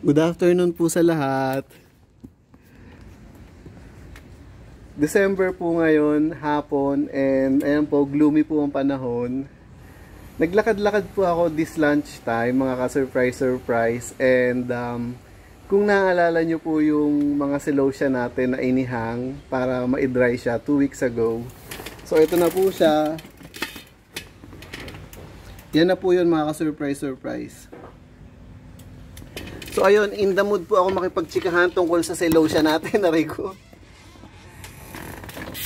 Good afternoon po sa lahat. December po ngayon, hapon, and ayan po, gloomy po ang panahon. Naglakad-lakad po ako this lunchtime, mga ka-surprise, and kung naaalala nyo po yung mga silosia natin na inihang para ma-dry siya 2 weeks ago. So ito na po siya. Yan na po yun, mga ka-surprise. So ayun, in the mood po ako makipagtsikahan tungkol sa silosia natin, aray ko.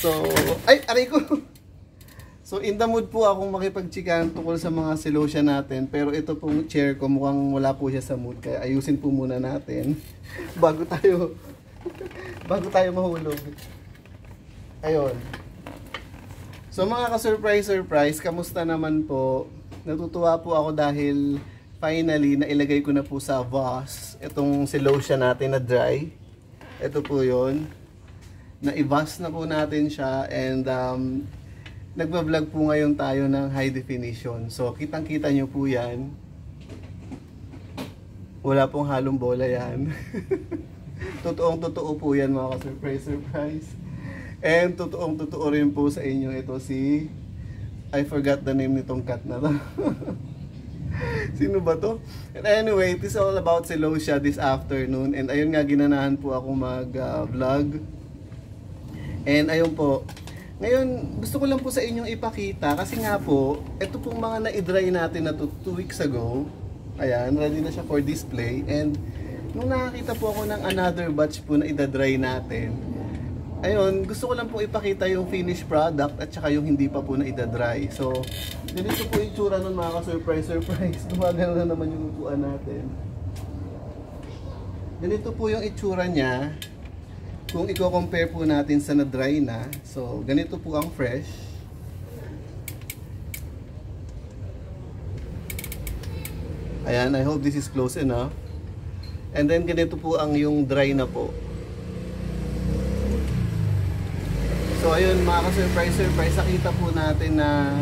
So, aray ko. So in the mood po ako makipagtsikahan tungkol sa mga silosia natin, pero ito pong chair ko mukhang wala po siya sa mood, kaya ayusin po muna natin bago tayo mahulog. Ayun. So mga ka-surprise, kamusta naman po? Natutuwa po ako dahil finally nailagay ko na po sa vase itong silosia natin na dry. Ito po 'yon. Na-i-vase na po natin siya, and nagba-vlog po ngayon tayo ng high definition. So kitang-kita nyo po 'yan. Wala pong halong bola 'yan. Totoong-totoo po 'yan, mga ka-surprise. And totoong-totoo rin po sa inyo ito si I forgot the name nitong cat na to. Sino ba to? And anyway, it is all about silosia this afternoon. And ayun nga, ginanahan po ako mag-vlog. And ayun po. Ngayon, gusto ko lang po sa inyong ipakita. Kasi nga po, ito pong mga na-dry natin na 2 weeks ago. Ayan, ready na siya for display. And nung nakakita po ako ng another batch po na idadry natin, ayun, gusto ko lang po ipakita yung finished product at saka yung hindi pa po na idadry. So, ganito po yung itsura nun, mga ka-surprise. Gumagano na naman yung upuan natin. Ganito po yung itsura niya kung i-compare po natin sa na-dry na. So, ganito po ang fresh. Ayan, I hope this is close enough. And then ganito po ang yung dry na po. So ayun, mga ka-surprise, nakita po natin na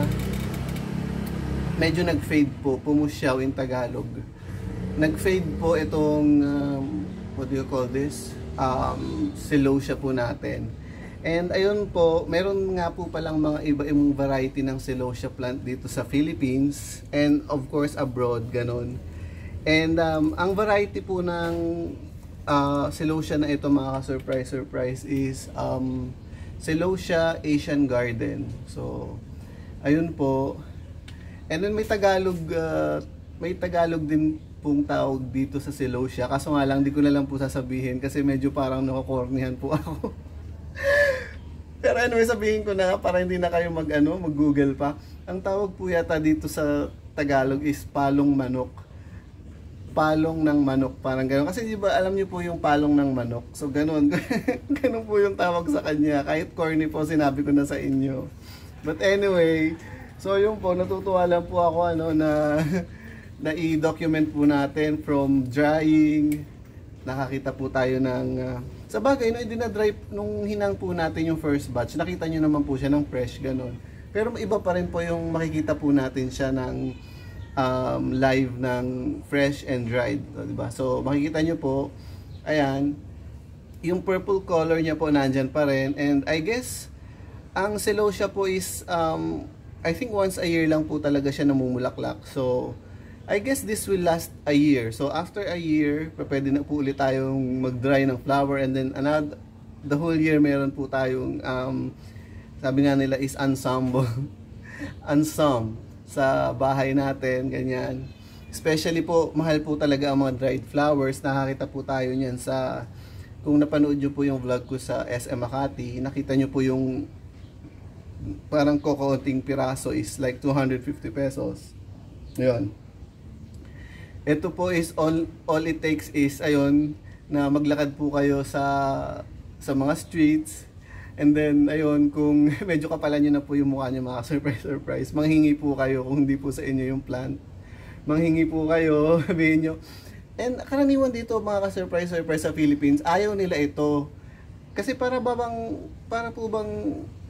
medyo nag-fade po, pumusyaw in Tagalog. Nag-fade po itong, what do you call this? Silosia po natin. And ayun po, meron nga po palang mga iba-ibang variety ng silosia plant dito sa Philippines and of course abroad, ganon. And ang variety po ng silosia na ito, mga ka-surprise is Silosia Asian Garden. So ayun po. And then may Tagalog din pong tawag dito sa silosia. Kaso nga lang, di ko na lang po sasabihin kasi medyo parang nakakornihan po ako. Pero anyway, sabihin ko na para hindi na kayo mag-google pa. Ang tawag po yata dito sa Tagalog is palong manok. Palong ng manok, parang gano'n. Kasi di ba alam niyo po yung palong ng manok? So gano'n. Gano'n po yung tawag sa kanya. Kahit corny po, sinabi ko na sa inyo. But anyway, so yung po, natutuwa lang po ako na i-document po natin from drying. Nakakita po tayo ng sa bagay, nung hinang po natin yung first batch, nakita nyo naman po siya ng fresh, gano'n. Pero iba pa rin po yung makikita po natin siya ng live ng fresh and dried, diba? So makikita nyo po, ayan, yung purple color niya po nandyan pa rin. And I guess ang silosia po is I think once a year lang po talaga siya namumulaklak. So I guess this will last a year. So after a year, pwede na po ulit tayong mag-dry ng flower, and then the whole year meron po tayong sabi nga nila is ensemble ensemble sa bahay natin, ganyan. Especially po, mahal po talaga ang mga dried flowers. Nakakita po tayo niyan sa, kung napanood nyo po yung vlog ko sa SM Makati, nakita nyo po yung parang kokonting piraso is like 250 pesos. Ayun. Ito po is all it takes is, ayun, na maglakad po kayo sa mga streets. And then, ayun, kung medyo kapalan nyo na po yung mukha nyo, mga surprise, manghingi po kayo kung hindi po sa inyo yung plant. Manghingi po kayo, sabihin nyo. And karaniwan dito, mga ka-surprise sa Philippines, ayaw nila ito. Kasi para po bang,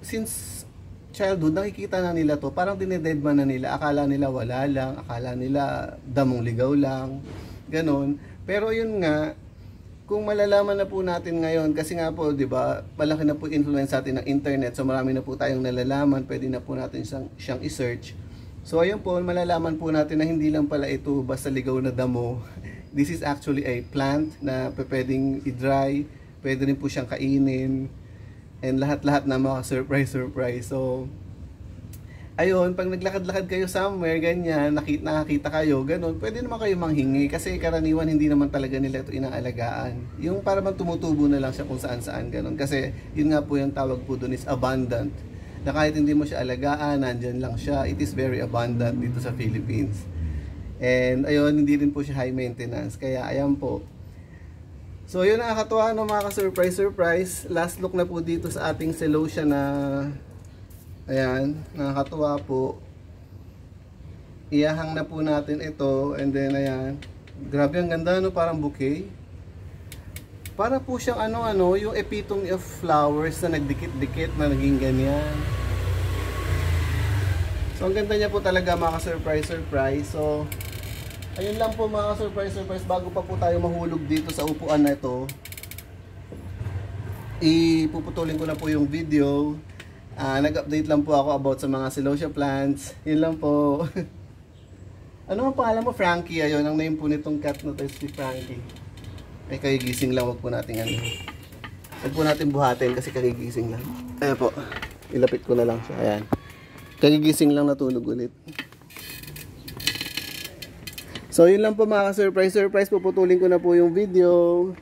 since childhood, nakikita na nila to, parang dinededman na nila, akala nila wala lang, akala nila damong ligaw lang, ganon. Pero yun nga, kung malalaman na po natin ngayon, kasi nga po, di ba, malaki na po influence sa atin ng internet, so marami na po tayong nalalaman, pwede na po natin siyang i-search. So ayun po, malalaman po natin na hindi lang pala ito basta ligaw na damo. This is actually a plant na pwedeng i-dry, pwede rin po siyang kainin, and lahat-lahat na mga surprise. So, ayun, pag naglakad-lakad kayo somewhere, ganyan, nakakita kayo, ganun, pwede naman kayo manghingi kasi karaniwan hindi naman talaga nila ito inaalagaan. Yung para bang tumutubo na lang siya kung saan-saan, ganun. Kasi yun nga po yung tawag po dun is abundant. Na kahit hindi mo siya alagaan, nandyan lang siya. It is very abundant dito sa Philippines. And ayun, hindi din po siya high maintenance. Kaya ayan po. So yun, nakakatuwa no, mga ka-surprise. Last look na po dito sa ating celosia na ayan, nakakatuwa po. Iyahang na po natin ito. And then ayan, grabe ang ganda no, parang bouquet. Para po siyang ano, yung epitome of flowers na nagdikit-dikit na naging ganyan. So ang ganda niya po talaga, mga surprise. So ayun lang po, mga surprise. Bago pa po tayo mahulog dito sa upuan na ito, ipuputulin ko na po yung video. Nag-update lang po ako about sa mga celosia plants. Yun lang po. Ano ang pangalan mo? Frankie. Ayun, ang name po nitong cat na to is si Frankie. Ay, kagigising lang, wag po natin wag po natin buhatin kasi kagigising lang. Ayan po, ilapit ko na lang siya. Ayan, kagigising lang, natulog ulit. So yun lang po, mga surprise. Puputulin ko na po yung video.